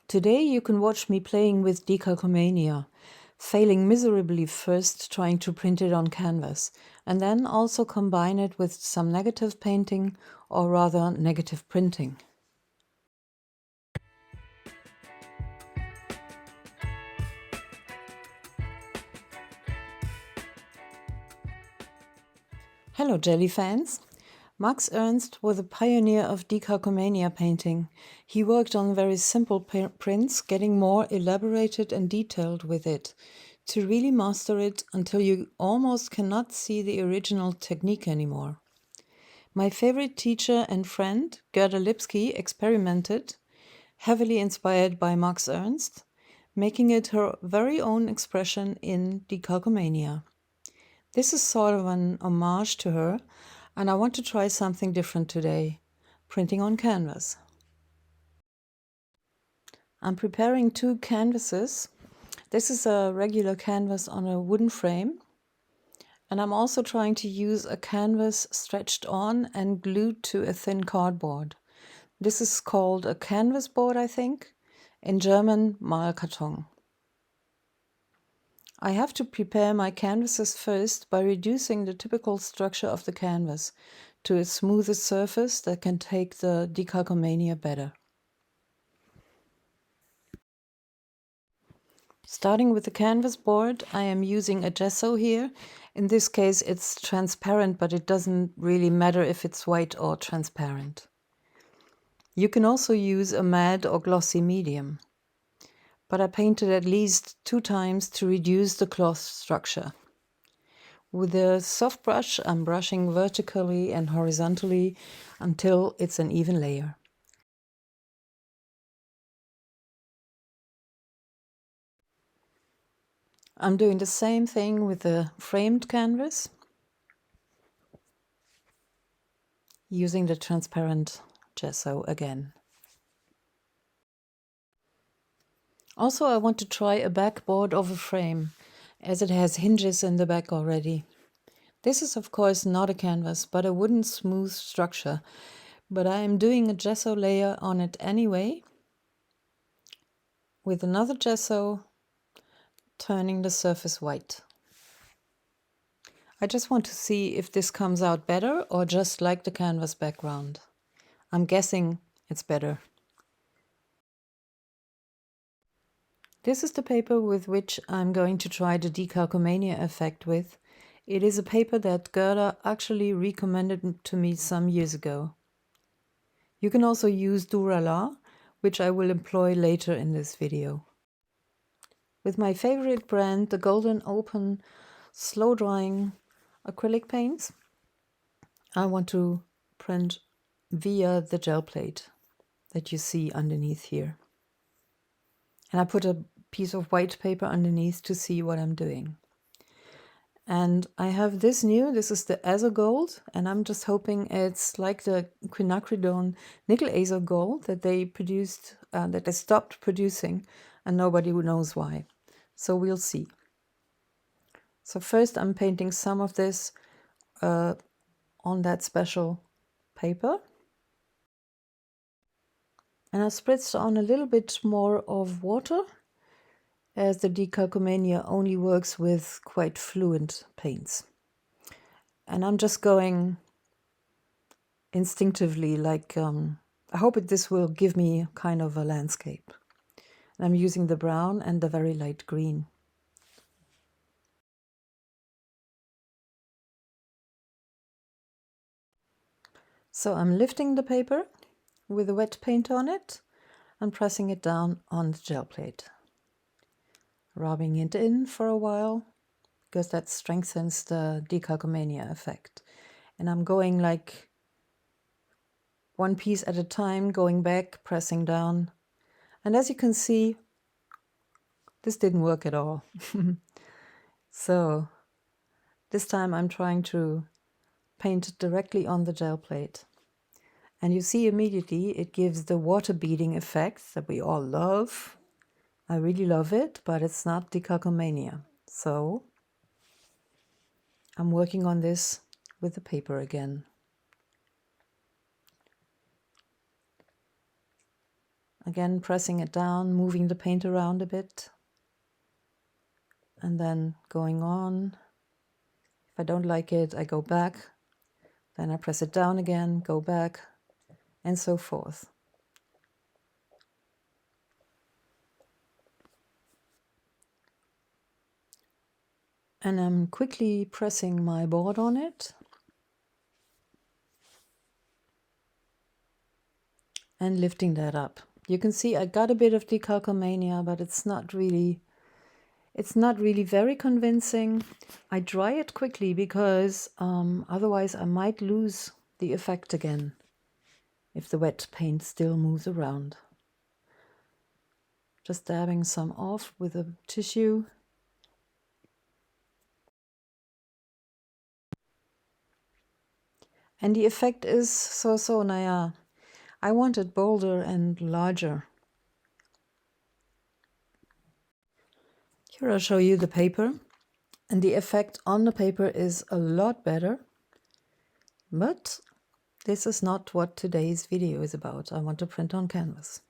Today you can watch me playing with Decalcomania, failing miserably first trying to print it on canvas, and then also combine it with some negative painting, or rather negative printing. Hello Gelli fans! Max Ernst was a pioneer of Decalcomania painting. He worked on very simple prints, getting more elaborated and detailed with it, to really master it until you almost cannot see the original technique anymore. My favorite teacher and friend, Gerda Lipski, experimented, heavily inspired by Max Ernst, making it her very own expression in Decalcomania. This is sort of an homage to her, and I want to try something different today, printing on canvas. I'm preparing 2 canvases. This is a regular canvas on a wooden frame, and I'm also trying to use a canvas stretched on and glued to a thin cardboard. This is called a canvas board, I think, in German Malkarton. I have to prepare my canvases first by reducing the typical structure of the canvas to a smoother surface that can take the Decalcomania better. Starting with the canvas board, I am using a gesso here. In this case it's transparent, but it doesn't really matter if it's white or transparent. You can also use a matte or glossy medium, but I painted at least 2 times to reduce the cloth structure. With a soft brush, I'm brushing vertically and horizontally until it's an even layer. I'm doing the same thing with the framed canvas, using the transparent gesso again. Also, I want to try a backboard of a frame, as it has hinges in the back already. This is of course not a canvas, but a wooden smooth structure, but I am doing a gesso layer on it anyway, with another gesso, turning the surface white. I just want to see if this comes out better or just like the canvas background. I'm guessing it's better. This is the paper with which I'm going to try the Decalcomania effect with. It is a paper that Gerda actually recommended to me some years ago. You can also use Durala, which I will employ later in this video. With my favorite brand, the Golden Open slow drying acrylic paints, I want to print via the gel plate that you see underneath here. And I put a piece of white paper underneath to see what I'm doing. And I have this is the Azo Gold, and I'm just hoping it's like the quinacridone nickel azo gold that they produced, that they stopped producing, and nobody knows why. So we'll see. So first I'm painting some of this on that special paper. And I spritzed on a little bit more of water, as the Decalcomania only works with quite fluent paints. And I'm just going instinctively, like, I hope this will give me kind of a landscape. And I'm using the brown and the very light green. So I'm lifting the paper with the wet paint on it and pressing it down on the gel plate. Rubbing it in for a while, because that strengthens the Decalcomania effect. And I'm going like one piece at a time, going back, pressing down. And as you can see, this didn't work at all. So this time I'm trying to paint directly on the gel plate. And you see immediately it gives the water beading effect that we all love. I really love it, but it's not Decalcomania. So I'm working on this with the paper again. Again, pressing it down, moving the paint around a bit, and then going on. If I don't like it, I go back, then I press it down again, go back, and so forth. And I'm quickly pressing my board on it. And lifting that up. You can see I got a bit of Decalcomania, but it's not really very convincing. I dry it quickly because otherwise I might lose the effect again if the wet paint still moves around. Just dabbing some off with a tissue. And the effect is so, naja, I want it bolder and larger. Here I'll show you the paper. And the effect on the paper is a lot better. But this is not what today's video is about. I want to print on canvas.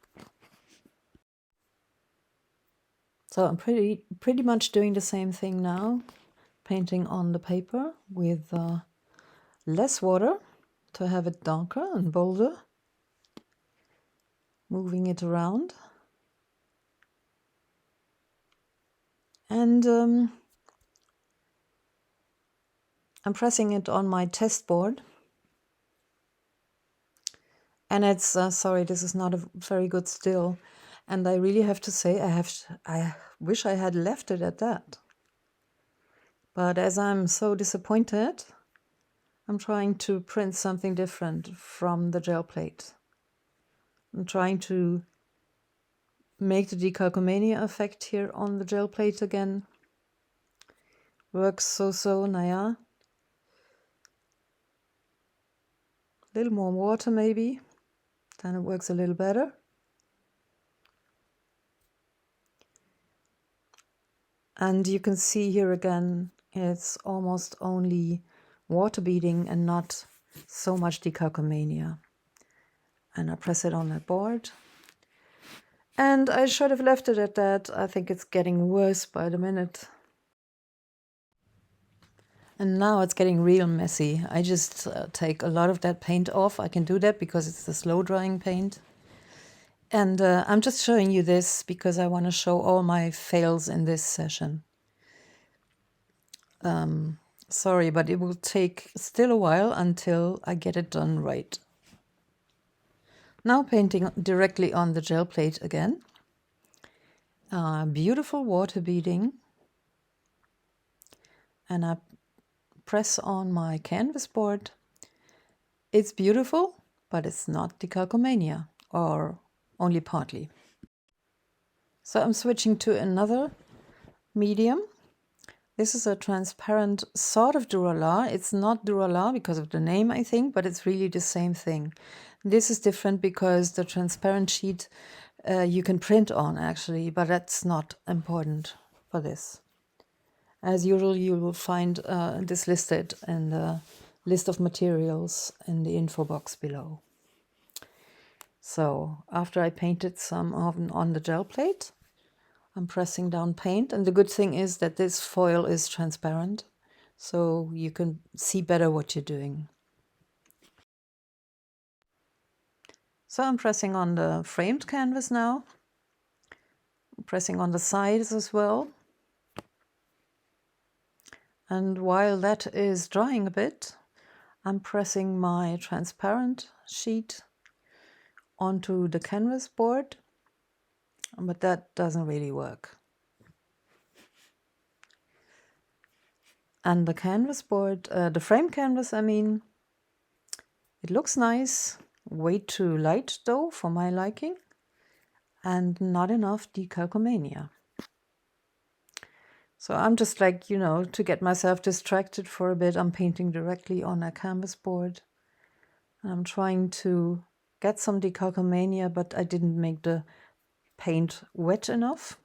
So I'm pretty much doing the same thing now. Painting on the paper with less water to have it darker and bolder. Moving it around. And I'm pressing it on my test board. And it's, sorry, this is not a very good still. And I really have to say, I wish I had left it at that. But as I'm so disappointed, I'm trying to print something different from the gel plate. I'm trying to make the Decalcomania effect here on the gel plate again. Works so, naja. A little more water maybe, then it works a little better. And you can see here again, it's almost only water beading and not so much Decalcomania. And I press it on that board. And I should have left it at that. I think it's getting worse by the minute. And now it's getting real messy. I just take a lot of that paint off. I can do that because it's the slow drying paint. And I'm just showing you this because I want to show all my fails in this session. Sorry, but it will take still a while until I get it done right. Now painting directly on the gel plate again. Beautiful water beading. And I press on my canvas board. It's beautiful, but it's not Decalcomania, or only partly. So I'm switching to another medium. This is a transparent sort of Durala. It's not Durala because of the name, I think, but it's really the same thing. This is different because the transparent sheet you can print on actually, but that's not important for this. As usual, you will find this listed in the list of materials in the info box below. So after I painted some on the gel plate, I'm pressing down paint, and the good thing is that this foil is transparent, so you can see better what you're doing. So I'm pressing on the framed canvas now, I'm pressing on the sides as well. And while that is drying a bit, I'm pressing my transparent sheet onto the canvas board, but that doesn't really work. And the canvas board, the frame canvas, I mean, it looks nice, way too light though for my liking, and not enough Decalcomania. So I'm just like, you know, to get myself distracted for a bit, I'm painting directly on a canvas board. And I'm trying to get some Decalcomania, but I didn't make the paint wet enough.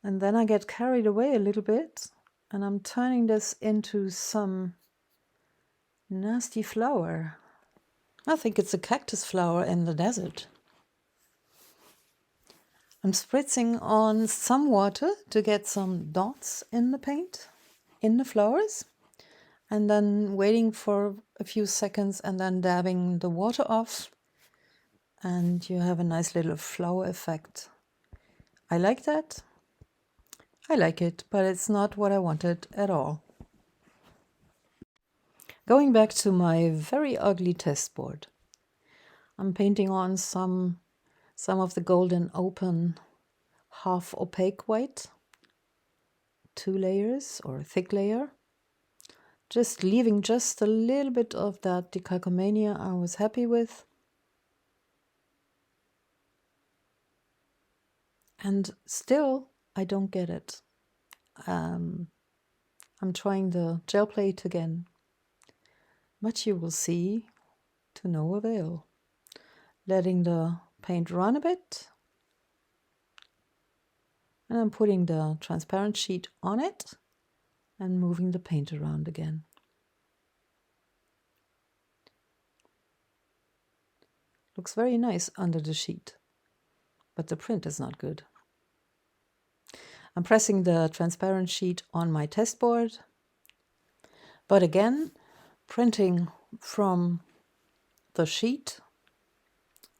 And then I get carried away a little bit, and I'm turning this into some nasty flower. I think it's a cactus flower in the desert. I'm spritzing on some water to get some dots in the paint, in the flowers, and then waiting for a few seconds and then dabbing the water off, and you have a nice little flower effect. I like that. I like it, but it's not what I wanted at all. Going back to my very ugly test board, I'm painting on some of the golden open half opaque white, 2 layers or a thick layer, just leaving just a little bit of that Decalcomania I was happy with. And still, I don't get it. I'm trying the gel plate again, but you will see to no avail. Letting the paint run a bit, and I'm putting the transparent sheet on it and moving the paint around again. Looks very nice under the sheet, but the print is not good. I'm pressing the transparent sheet on my test board, but again, printing from the sheet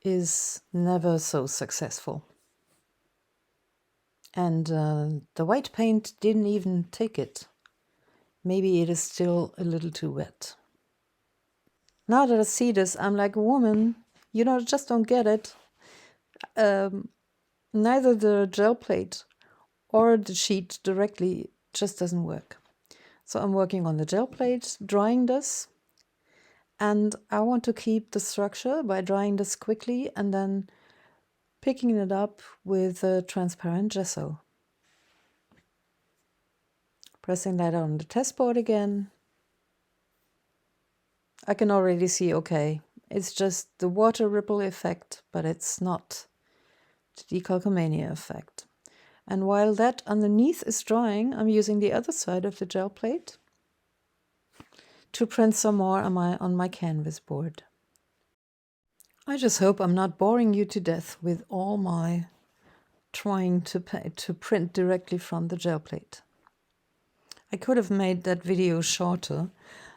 is never so successful. And the white paint didn't even take it. Maybe it is still a little too wet. Now that I see this, I'm like, woman, you know, just don't get it. Neither the gel plate or the sheet directly just doesn't work. So I'm working on the gel plate, drying this, and I want to keep the structure by drying this quickly and then picking it up with a transparent gesso. Pressing that on the test board again. I can already see, okay, it's just the water ripple effect, but it's not the Decalcomania effect. And while that underneath is drying, I'm using the other side of the gel plate to print some more on my canvas board. I just hope I'm not boring you to death with all my trying to print directly from the gel plate. I could have made that video shorter,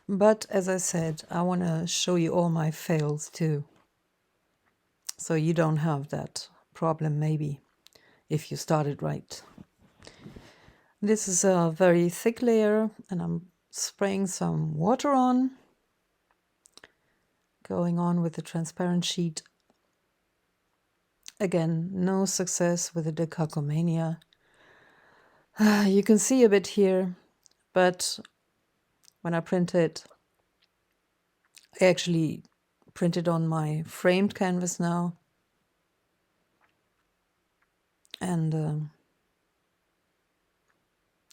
but as I said, I want to show you all my fails too. So you don't have that problem maybe, if you started right. This is a very thick layer and I'm spraying some water on. Going on with the transparent sheet. Again, no success with the Decalcomania. You can see a bit here, but when I print it, I actually printed on my framed canvas now. And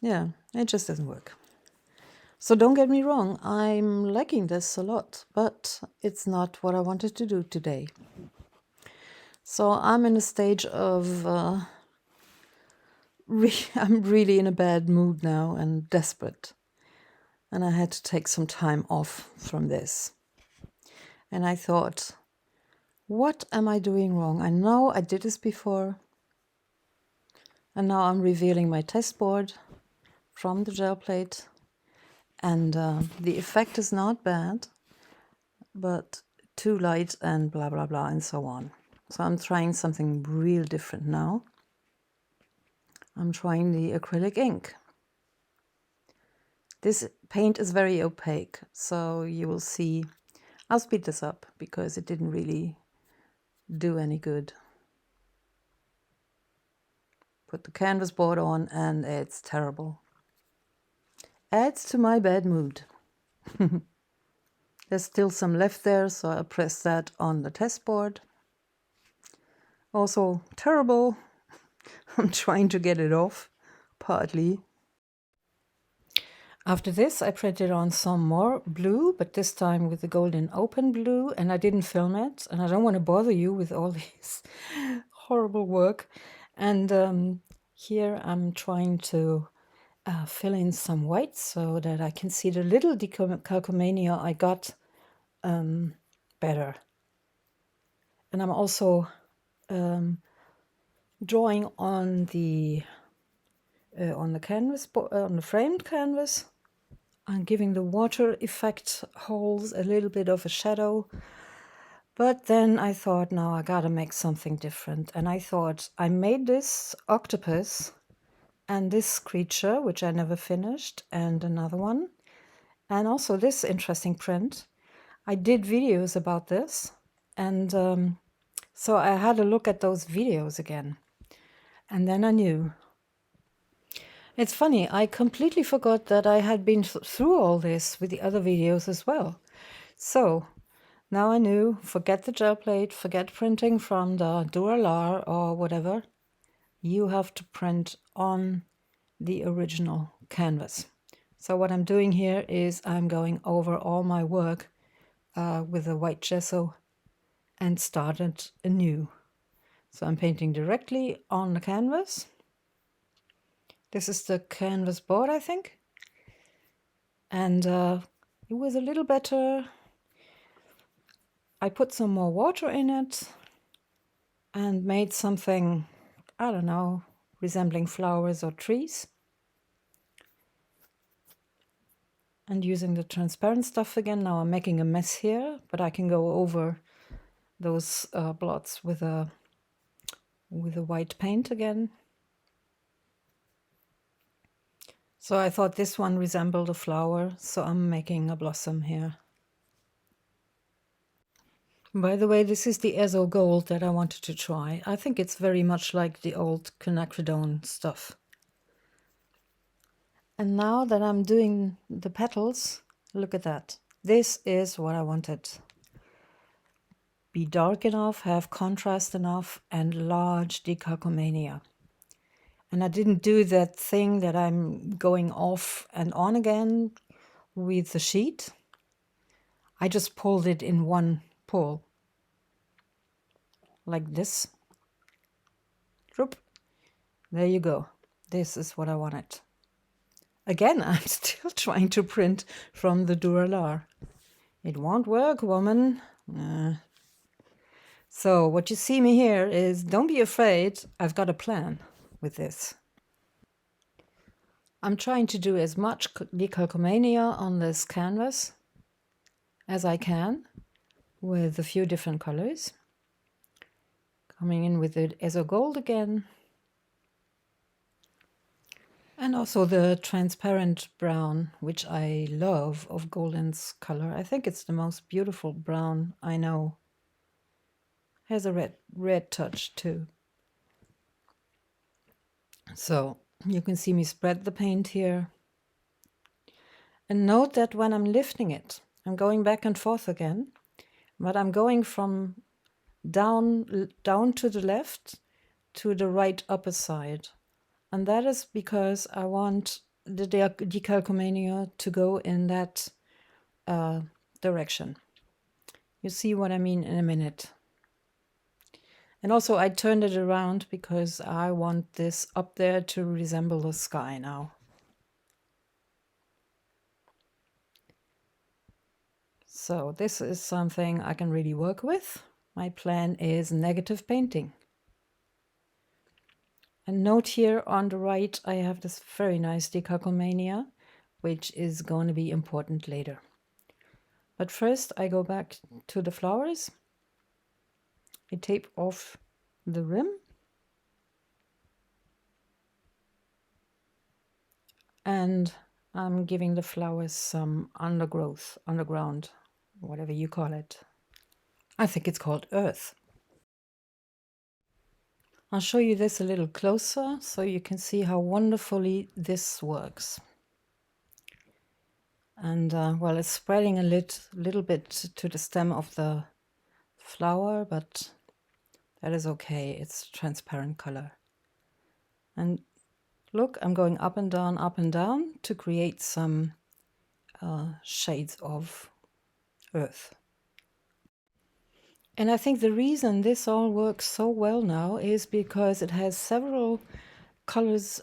yeah, it just doesn't work. So don't get me wrong, I'm liking this a lot, but it's not what I wanted to do today. So I'm in a stage of, I'm really in a bad mood now and desperate. And I had to take some time off from this. And I thought, what am I doing wrong? I know I did this before. And now I'm revealing my test board from the gel plate. And the effect is not bad, but too light and blah, blah, blah, and so on. So I'm trying something real different now. I'm trying the acrylic ink. This paint is very opaque, so you will see. I'll speed this up because it didn't really do any good. Put the canvas board on and it's terrible. Adds to my bad mood. There's still some left there, so I press that on the test board. Also terrible. I'm trying to get it off, partly. After this, I printed on some more blue, but this time with the golden open blue, and I didn't film it, and I don't want to bother you with all this horrible work. And here I'm trying to fill in some white so that I can see the little Decalcomania I got better. And I'm also drawing on the canvas, on the framed canvas. I'm giving the water effect holes a little bit of a shadow. But then I thought, no, I gotta make something different. And I thought, I made this octopus and this creature, which I never finished, and another one. And also this interesting print. I did videos about this. And so I had a look at those videos again. And then I knew. It's funny, I completely forgot that I had been through all this with the other videos as well. So now I knew, forget the gel plate, forget printing from the Duralar or whatever. You have to print on the original canvas. So what I'm doing here is I'm going over all my work with a white gesso and started anew. So I'm painting directly on the canvas. This is the canvas board, I think. And it was a little better. I put some more water in it and made something, I don't know, resembling flowers or trees. And using the transparent stuff again. Now I'm making a mess here, but I can go over those blots with a white paint again. So I thought this one resembled a flower, so I'm making a blossom here. By the way, this is the Ezo Gold that I wanted to try. I think it's very much like the old quinacridone stuff. And now that I'm doing the petals, look at that. This is what I wanted. Be dark enough, have contrast enough, and large decalcomania. And I didn't do that thing that I'm going off and on again with the sheet. I just pulled it in one pull. Like this. Droop. There you go. This is what I wanted. Again, I'm still trying to print from the Duralar. It won't work, woman. So what you see me here is, don't be afraid, I've got a plan with this. I'm trying to do as much decalcomania on this canvas as I can with a few different colors. Coming in with the Ezo Gold again. And also the transparent brown, which I love, of Golden's color. I think it's the most beautiful brown I know. Has a red touch too. So you can see me spread the paint here. And note that when I'm lifting it, I'm going back and forth again, but I'm going from down to the left to the right upper side. And that is because I want the decalcomania to go in that direction. You see what I mean in a minute. And also I turned it around because I want this up there to resemble the sky now. So this is something I can really work with. My plan is negative painting. And note here on the right, I have this very nice decalcomania, which is going to be important later. But first I go back to the flowers. I tape off the rim. And I'm giving the flowers some underground, whatever you call it. I think it's called earth. I'll show you this a little closer so you can see how wonderfully this works. And well, it's spreading a little bit to the stem of the flower, but that is okay. It's transparent color. And look, I'm going up and down to create some shades of earth. And I think the reason this all works so well now is because it has several colors,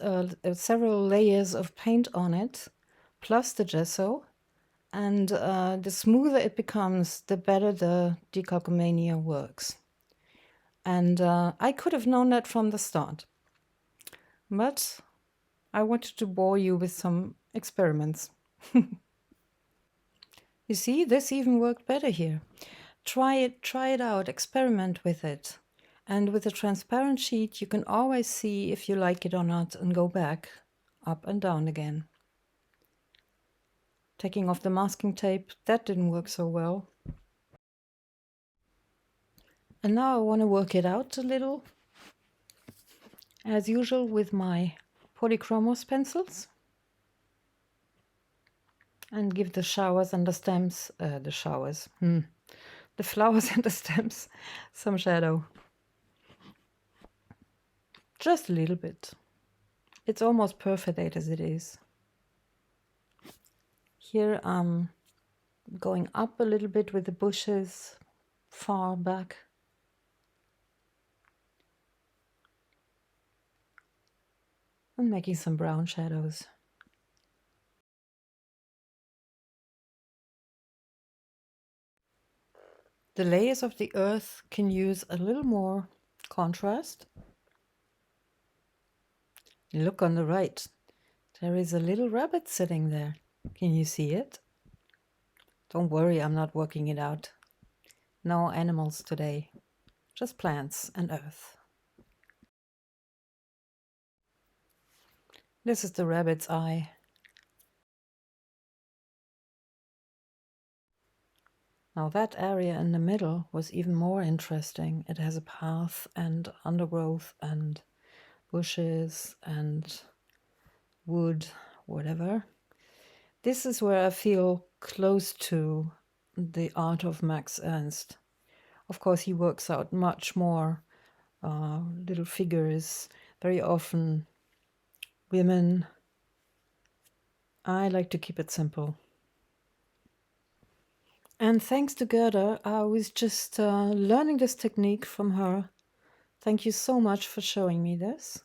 several layers of paint on it, plus the gesso. And the smoother it becomes, the better the decalcomania works. And I could have known that from the start. But I wanted to bore you with some experiments. You see, this even worked better here. Try it out, experiment with it. And with a transparent sheet, you can always see if you like it or not and go back, up and down again. Taking off the masking tape, that didn't work so well. And now I want to work it out a little, as usual with my polychromos pencils. And give the showers and the stems, the flowers and the stems some shadow. Just a little bit. It's almost perfect as it is. Here I'm going up a little bit with the bushes far back. And making some brown shadows. The layers of the earth can use a little more contrast. Look on the right. There is a little rabbit sitting there. Can you see it? Don't worry, I'm not working it out. No animals today. Just plants and earth. This is the rabbit's eye. Now that area in the middle was even more interesting. It has a path and undergrowth and bushes and wood, whatever. This is where I feel close to the art of Max Ernst. Of course, he works out much more little figures, very often women. I like to keep it simple. And thanks to Gerda, I was just learning this technique from her. Thank you so much for showing me this.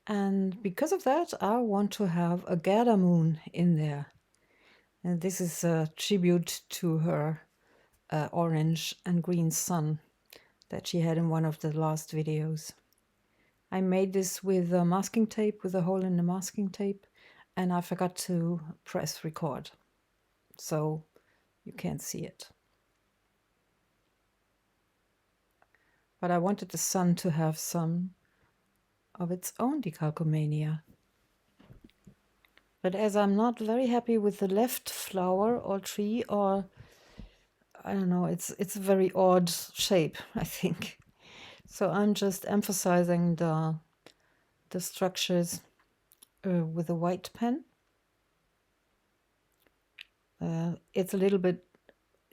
And because of that, I want to have a Gerda moon in there. And this is a tribute to her orange and green sun that she had in one of the last videos. I made this with masking tape, with a hole in the masking tape, and I forgot to press record. So you can't see it. But I wanted the sun to have some of its own decalcomania. But as I'm not very happy with the left flower or tree, or I don't know, it's a very odd shape, I think. So I'm just emphasizing the structures with a white pen. It's a little bit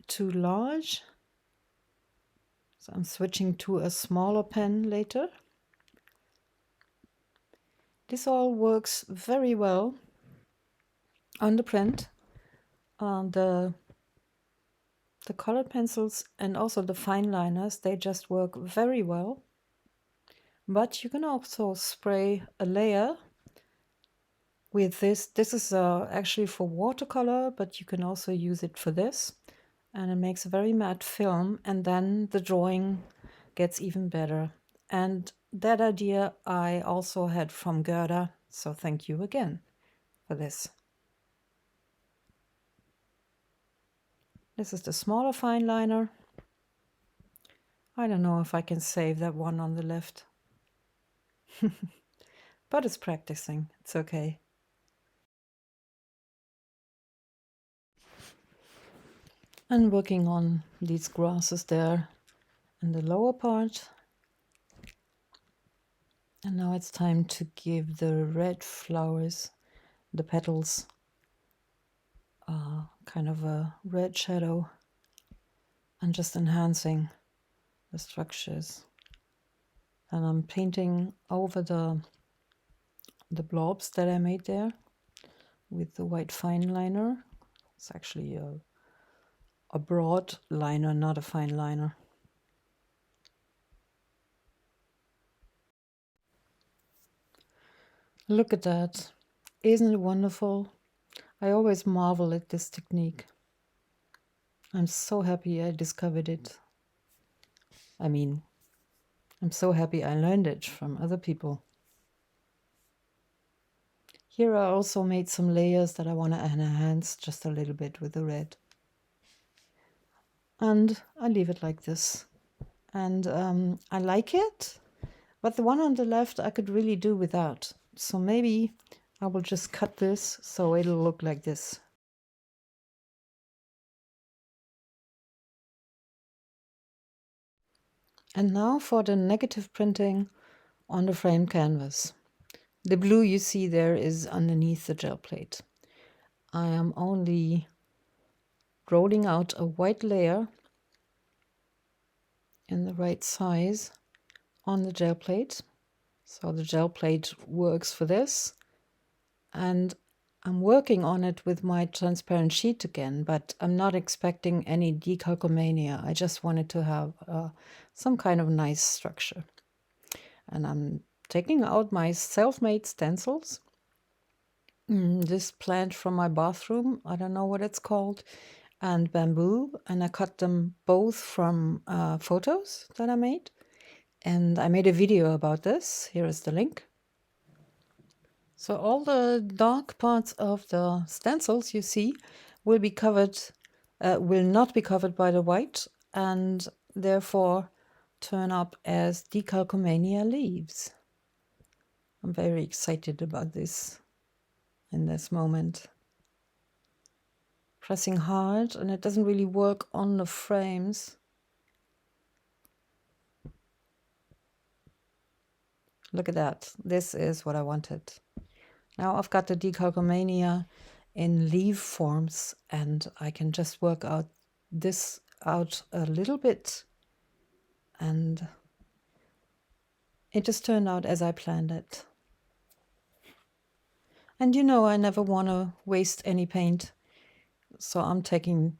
too large, so I'm switching to a smaller pen later. This all works very well on the print. The colored pencils and also the fine liners, they just work very well. But you can also spray a layer with this. This is actually for watercolor, but you can also use it for this. And it makes a very matte film, and then the drawing gets even better. And that idea I also had from Gerda, so thank you again for this. This is the smaller fine liner. I don't know if I can save that one on the left. But it's practicing, it's okay. And working on these grasses there in the lower part. And now it's time to give the red flowers, the petals, kind of a red shadow, and just enhancing the structures. And I'm painting over the blobs that I made there with the white fine liner. It's actually a broad liner, not a fine liner. Look at that. Isn't it wonderful? I always marvel at this technique. I'm so happy I discovered it. I mean, I'm so happy I learned it from other people. Here I also made some layers that I want to enhance just a little bit with the red. And I leave it like this. And I like it, but the one on the left I could really do without. So maybe I will just cut this so it'll look like this. And now for the negative printing on the framed canvas. The blue you see there is underneath the gel plate. I am only rolling out a white layer in the right size on the gel plate. So the gel plate works for this. And I'm working on it with my transparent sheet again, but I'm not expecting any decalcomania. I just wanted to have some kind of nice structure. And I'm taking out my self-made stencils. This plant from my bathroom, I don't know what it's called, and bamboo. And I cut them both from photos that I made. And I made a video about this. Here is the link. So all the dark parts of the stencils you see will be covered, will not be covered by the white, and therefore turn up as Decalcomania leaves. I'm very excited about this in this moment. Pressing hard, and it doesn't really work on the frames. Look at that. This is what I wanted. Now I've got the Decalcomania in leaf forms, and I can just work out this out a little bit, and it just turned out as I planned it. And you know, I never want to waste any paint, so I'm taking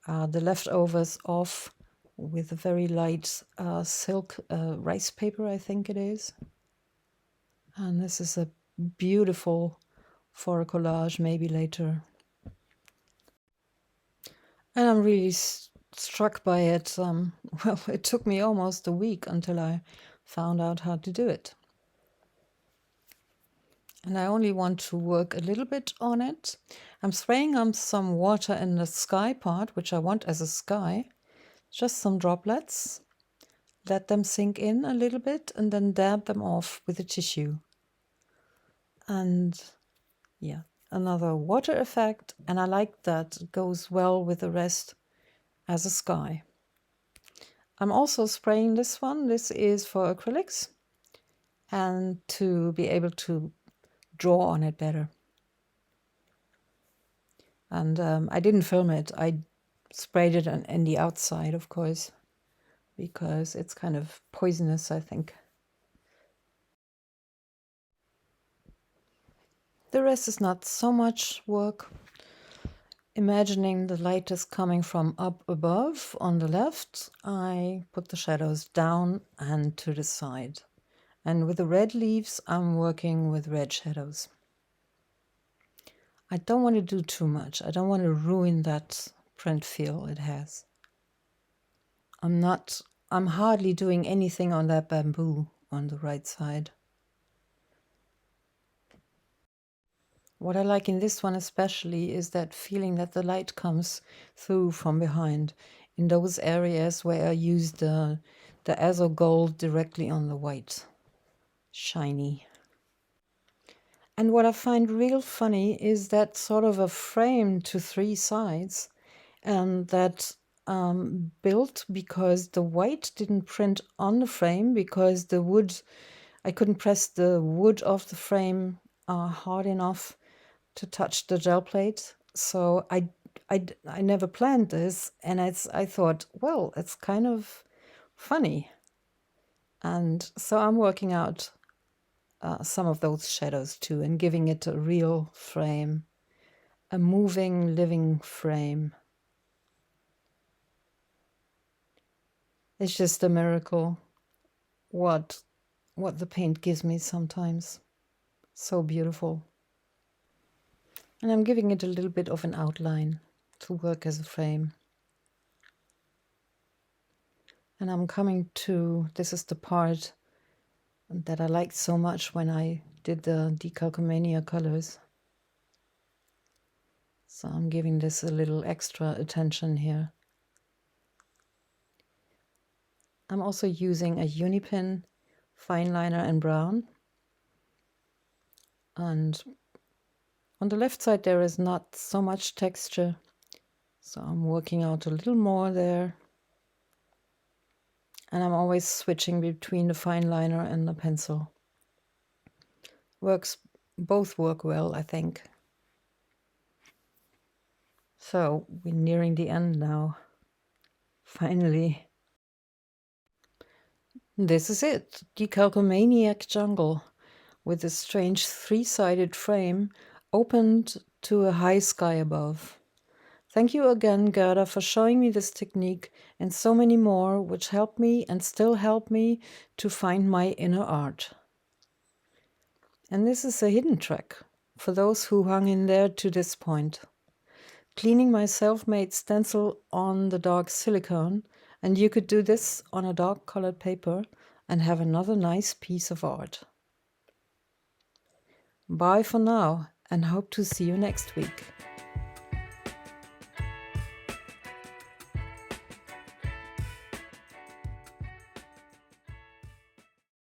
the leftovers off with a very light silk rice paper, I think it is. And this is a beautiful for a collage maybe later. And I'm really struck by it. Well, it took me almost a week until I found out how to do it. And I only want to work a little bit on it. I'm spraying on some water in the sky part, which I want as a sky. Just some droplets. Let them sink in a little bit and then dab them off with a tissue. And yeah, another water effect. And I like that it goes well with the rest as a sky. I'm also spraying this one. This is for acrylics and to be able to draw on it better. And I didn't film it. I sprayed it in the outside, of course, because it's kind of poisonous, I think. The rest is not so much work. Imagining the light is coming from up above on the left, I put the shadows down and to the side. And with the red leaves, I'm working with red shadows. I don't want to do too much. I don't want to ruin that print feel it has. I'm hardly doing anything on that bamboo on the right side. What I like in this one especially is that feeling that the light comes through from behind in those areas where I used the azo gold directly on the white. Shiny. And what I find real funny is that sort of a frame to three sides, and that built because the white didn't print on the frame because the wood, I couldn't press the wood of the frame hard enough to touch the gel plate. So I never planned this, and I thought, well, it's kind of funny. And so I'm working out some of those shadows too, and giving it a real frame, a moving, living frame. It's just a miracle what the paint gives me sometimes. So beautiful. And I'm giving it a little bit of an outline to work as a frame. And I'm coming to, this is the part that I liked so much when I did the Decalcomania colors. So I'm giving this a little extra attention here. I'm also using a Unipin fine liner in brown. And on the left side there is not so much texture, so I'm working out a little more there. And I'm always switching between the fine liner and the pencil. Both work well, I think. So we're nearing the end now. Finally. This is it, Decalcomaniac Jungle, with a strange three-sided frame opened to a high sky above. Thank you again, Gerda, for showing me this technique and so many more, which helped me and still help me to find my inner art. And this is a hidden track for those who hung in there to this point. Cleaning my self-made stencil on the dark silicone, and you could do this on a dark colored paper and have another nice piece of art. Bye for now, and hope to see you next week.